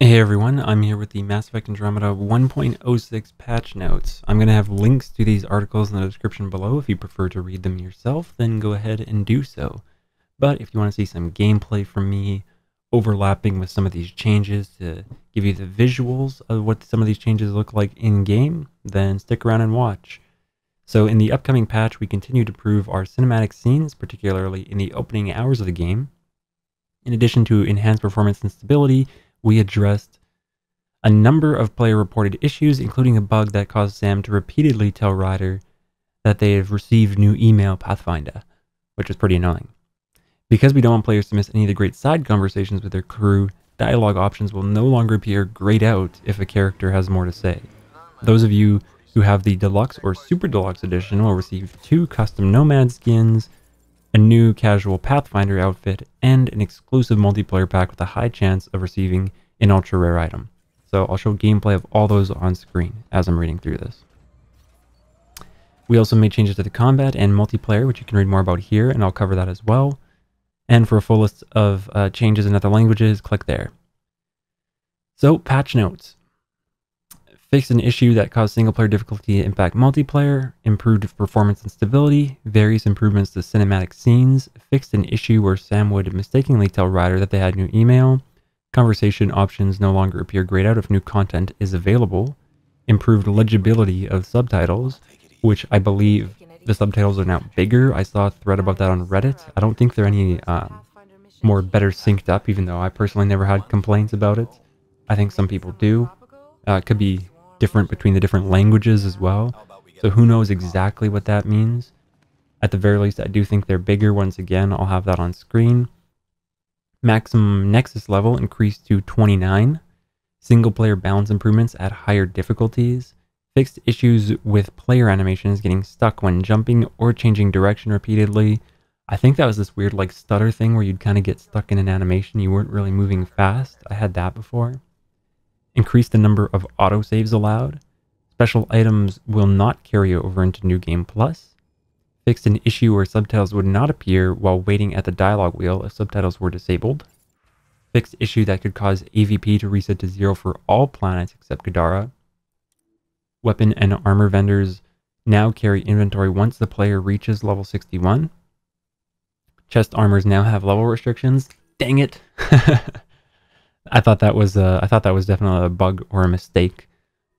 Hey everyone, I'm here with the Mass Effect Andromeda 1.06 patch notes. I'm going to have links to these articles in the description below. If you prefer to read them yourself, then go ahead and do so. But if you want to see some gameplay from me overlapping with some of these changes to give you the visuals of what some of these changes look like in-game, then stick around and watch. So in the upcoming patch, we continue to improve our cinematic scenes, particularly in the opening hours of the game. In addition to enhanced performance and stability, we addressed a number of player-reported issues, including a bug that caused Sam to repeatedly tell Ryder that they have received new email Pathfinder, which is pretty annoying. Because we don't want players to miss any of the great side conversations with their crew, dialogue options will no longer appear grayed out if a character has more to say. Those of you who have the Deluxe or Super Deluxe edition will receive 2 custom Nomad skins, a new casual Pathfinder outfit, and an exclusive multiplayer pack with a high chance of receiving an ultra rare item. So I'll show gameplay of all those on screen as I'm reading through this. We also made changes to the combat and multiplayer, which you can read more about here, and I'll cover that as well. And for a full list of changes in other languages, click there. So, patch notes. Fixed an issue that caused single-player difficulty to impact multiplayer, improved performance and stability, various improvements to cinematic scenes, fixed an issue where Sam would mistakenly tell Ryder that they had new email, conversation options no longer appear grayed out if new content is available, improved legibility of subtitles, which I believe the subtitles are now bigger. I saw a thread about that on Reddit. I don't think they're any more better synced up, even though I personally never had complaints about it. I think some people do. It could be different between the different languages as well. So who knows exactly what that means. At the very least, I do think they're bigger. Once again, I'll have that on screen. Maximum Nexus level increased to 29. Single player balance improvements at higher difficulties. Fixed issues with player animations getting stuck when jumping or changing direction repeatedly. I think that was this weird like stutter thing where you'd kind of get stuck in an animation. You weren't really moving fast. I had that before. Increase the number of autosaves allowed. Special items will not carry over into New Game Plus. Fixed an issue where subtitles would not appear while waiting at the dialogue wheel if subtitles were disabled. Fixed issue that could cause AVP to reset to 0 for all planets except Kadara. Weapon and armor vendors now carry inventory once the player reaches level 61. Chest armors now have level restrictions. Dang it! I thought that was definitely a bug or a mistake,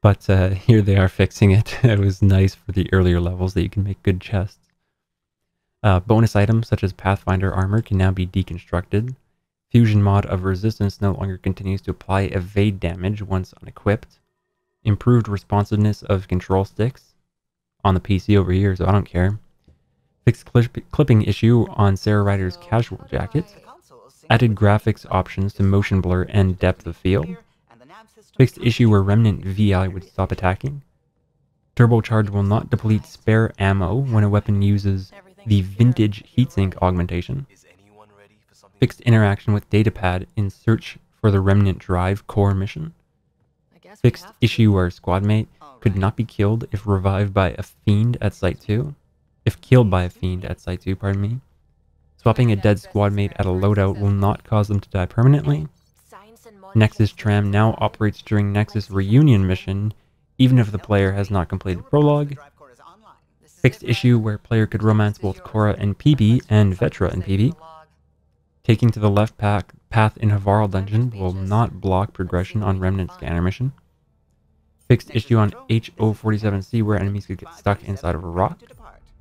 but here they are fixing it. It was nice for the earlier levels that you can make good chests. Bonus items such as Pathfinder armor can now be deconstructed. Fusion mod of resistance no longer continues to apply evade damage once unequipped. Improved responsiveness of control sticks on the PC over here, so I don't care. Fixed clipping issue on Sarah Ryder's casual jacket. Added graphics options to motion blur and depth of field. Fixed issue where Remnant VI would stop attacking. Turbocharge will not deplete spare ammo when a weapon uses the vintage heatsink augmentation. Fixed interaction with datapad in search for the Remnant Drive core mission. Fixed issue where squadmate could not be killed if revived by a fiend at Site 2. If killed by a fiend at Site 2, pardon me. Swapping a dead squadmate at a loadout will not cause them to die permanently. Nexus Tram now operates during Nexus Reunion mission, even if the player has not completed Prologue. Fixed issue where player could romance both Cora and PB and Vetra and PB. Taking to the left path in Havarl dungeon will not block progression on Remnant Scanner mission. Fixed issue on HO47C where enemies could get stuck inside of a rock,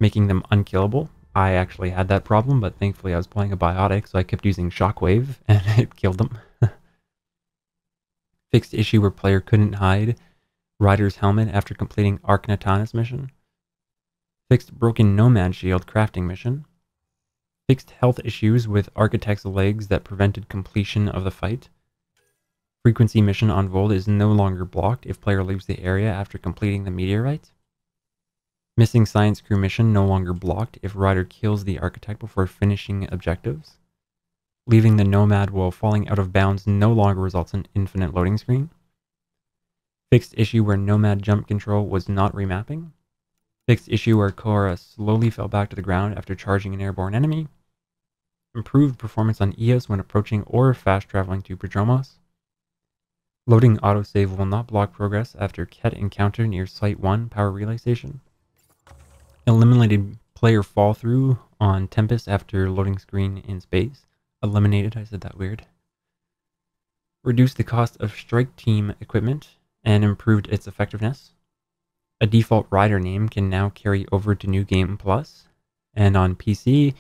making them unkillable. I actually had that problem, but thankfully I was playing a biotic, so I kept using Shockwave, and it killed them. Fixed issue where player couldn't hide Ryder's helmet after completing Arknatanis mission. Fixed broken Nomad shield crafting mission. Fixed health issues with Architect's legs that prevented completion of the fight. Frequency mission on Vold is no longer blocked if player leaves the area after completing the meteorite. Missing Science Crew mission no longer blocked if Ryder kills the Architect before finishing objectives. Leaving the Nomad while falling out of bounds no longer results in infinite loading screen. Fixed issue where Nomad jump control was not remapping. Fixed issue where Cora slowly fell back to the ground after charging an airborne enemy. Improved performance on Eos when approaching or fast traveling to Prodromos. Loading autosave will not block progress after Ket encounter near Site 1 power relay station. Eliminated player fall through on Tempest after loading screen in space. Eliminated, I said that weird. Reduced the cost of strike team equipment and improved its effectiveness. A default rider name can now carry over to New Game Plus. And on PC,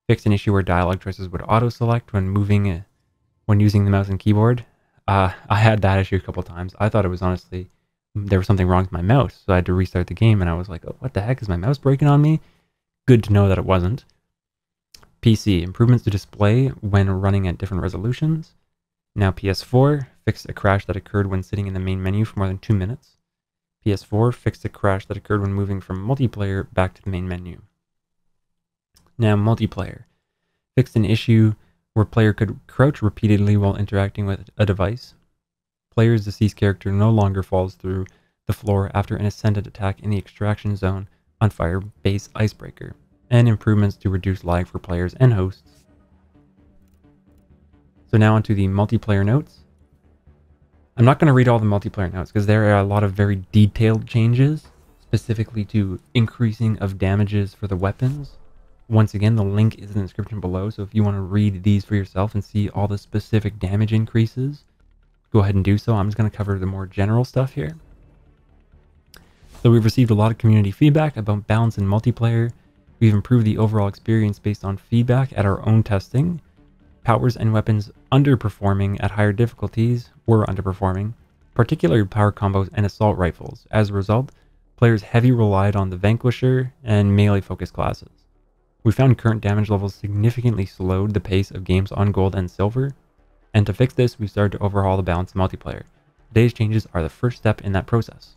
fixed an issue where dialogue choices would auto-select when using the mouse and keyboard. I had that issue a couple times. I thought it was honestly, there was something wrong with my mouse, so I had to restart the game, and I was like, oh, what the heck, is my mouse breaking on me? Good to know that it wasn't. PC, improvements to display when running at different resolutions. Now PS4, fixed a crash that occurred when sitting in the main menu for more than 2 minutes. PS4 fixed a crash that occurred when moving from multiplayer back to the main menu. Now multiplayer, fixed an issue where player could crouch repeatedly while interacting with a device. Player's deceased character no longer falls through the floor after an ascended attack in the extraction zone on Fire Base Icebreaker, and improvements to reduce lag for players and hosts. So now onto the multiplayer notes. I'm not going to read all the multiplayer notes because there are a lot of very detailed changes, specifically to increasing of damages for the weapons. Once again, the link is in the description below, so if you want to read these for yourself and see all the specific damage increases, go ahead and do so. I'm just going to cover the more general stuff here. So we've received a lot of community feedback about balance in multiplayer. We've improved the overall experience based on feedback at our own testing. Powers and weapons underperforming at higher difficulties were underperforming, particularly power combos and assault rifles. As a result, players heavily relied on the Vanquisher and melee-focused classes. We found current damage levels significantly slowed the pace of games on gold and silver, and to fix this, we started to overhaul the balance in multiplayer. Today's changes are the first step in that process.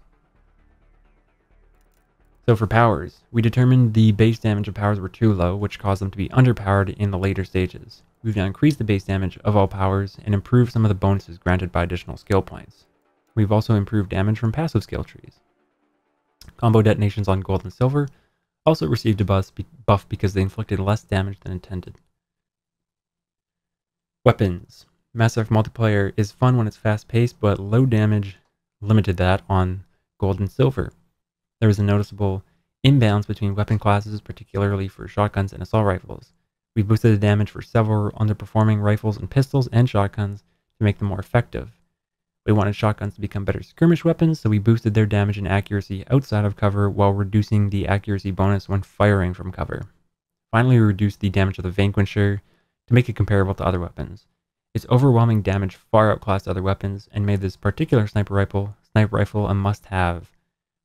So for powers, we determined the base damage of powers were too low, which caused them to be underpowered in the later stages. We've now increased the base damage of all powers and improved some of the bonuses granted by additional skill points. We've also improved damage from passive skill trees. Combo detonations on gold and silver also received a buff because they inflicted less damage than intended. Weapons. Mass Effect multiplayer is fun when it's fast-paced, but low damage limited that on gold and silver. There was a noticeable imbalance between weapon classes, particularly for shotguns and assault rifles. We boosted the damage for several underperforming rifles and pistols and shotguns to make them more effective. We wanted shotguns to become better skirmish weapons, so we boosted their damage and accuracy outside of cover while reducing the accuracy bonus when firing from cover. Finally, we reduced the damage of the Vanquisher to make it comparable to other weapons. Its overwhelming damage far outclassed other weapons and made this particular sniper rifle a must-have.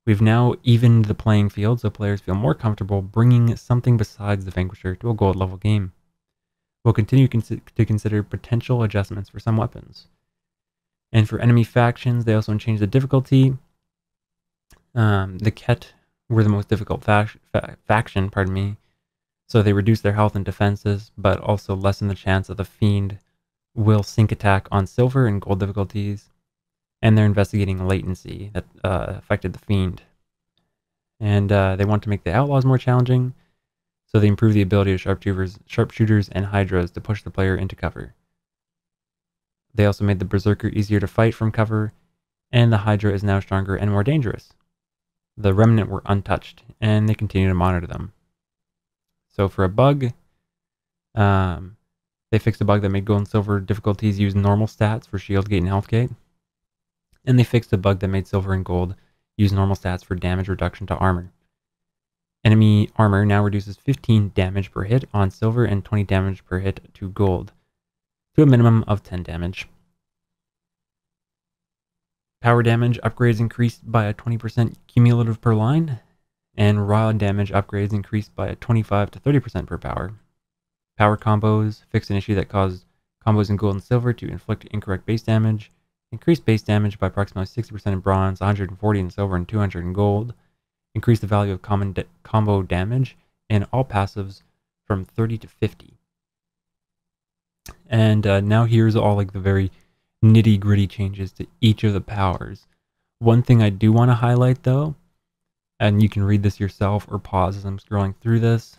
We've now evened the playing field so players feel more comfortable bringing something besides the Vanquisher to a gold level game. We'll continue to consider potential adjustments for some weapons. And for enemy factions, they also changed the difficulty. The Ket were the most difficult faction, so they reduced their health and defenses, but also lessened the chance that the Fiend will sync attack on silver and gold difficulties, and they're investigating latency that affected the Fiend. And they want to make the Outlaws more challenging, so they improved the ability of sharpshooters and Hydras to push the player into cover. They also made the Berserker easier to fight from cover, and the Hydra is now stronger and more dangerous. The Remnant were untouched, and they continue to monitor them. So for a bug, they fixed a bug that made gold and silver difficulties use normal stats for shield gate and health gate. And they fixed a bug that made silver and gold use normal stats for damage reduction to armor. Enemy armor now reduces 15 damage per hit on silver and 20 damage per hit to gold, to a minimum of 10 damage. Power damage upgrades increased by a 20% cumulative per line, and raw damage upgrades increased by a 25 to 30% per power. Power combos fixed an issue that caused combos in gold and silver to inflict incorrect base damage, increased base damage by approximately 60% in bronze, 140 in silver, and 200 in gold, increased the value of combo damage in all passives from 30 to 50. And now here's all like the very nitty-gritty changes to each of the powers. One thing I do want to highlight though, and you can read this yourself or pause as I'm scrolling through this.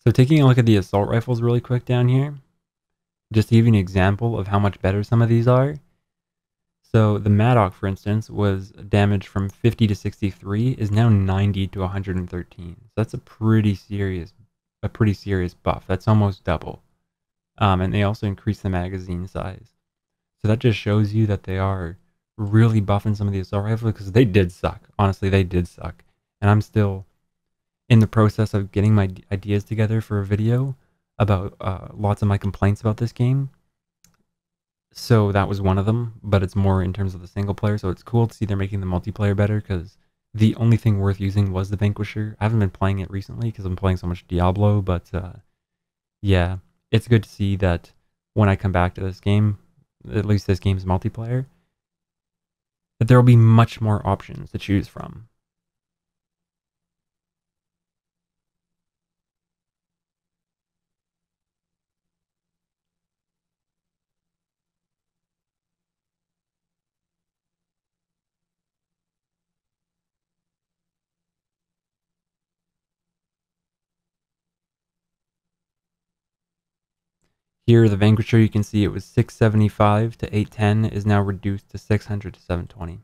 So taking a look at the assault rifles really quick down here, just to give you an example of how much better some of these are. So the Maddock, for instance, was damage from 50 to 63 is now 90 to 113. So that's a pretty serious buff. That's almost double. And they also increase the magazine size. So that just shows you that they are really buffing some of the assault rifles, because they did suck. Honestly, they did suck. And I'm still in the process of getting my ideas together for a video about lots of my complaints about this game. So that was one of them, but it's more in terms of the single player. So it's cool to see they're making the multiplayer better, because the only thing worth using was the Vanquisher. I haven't been playing it recently because I'm playing so much Diablo, but yeah, it's good to see that when I come back to this game, at least this game's multiplayer, that there will be much more options to choose from. Here, the Vanquisher, you can see it was 675 to 810, is now reduced to 600 to 720.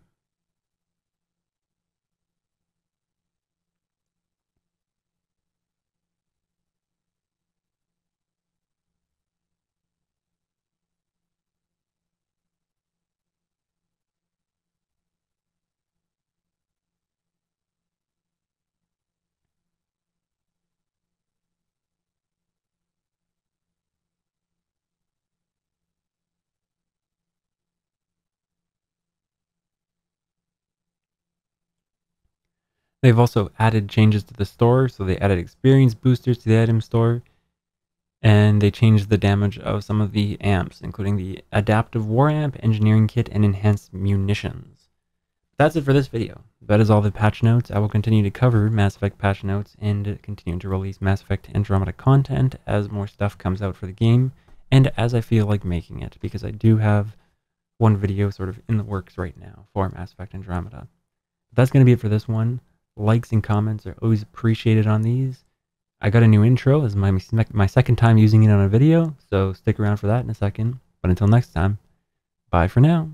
They've also added changes to the store, so they added experience boosters to the item store, and they changed the damage of some of the amps, including the adaptive war amp, engineering kit, and enhanced munitions. That's it for this video. That is all the patch notes. I will continue to cover Mass Effect patch notes and continue to release Mass Effect Andromeda content as more stuff comes out for the game, and as I feel like making it, because I do have one video sort of in the works right now for Mass Effect Andromeda. That's going to be it for this one. Likes and comments are always appreciated on these. I got a new intro. This is my second time using it on a video, so stick around for that in a second. But until next time, bye for now.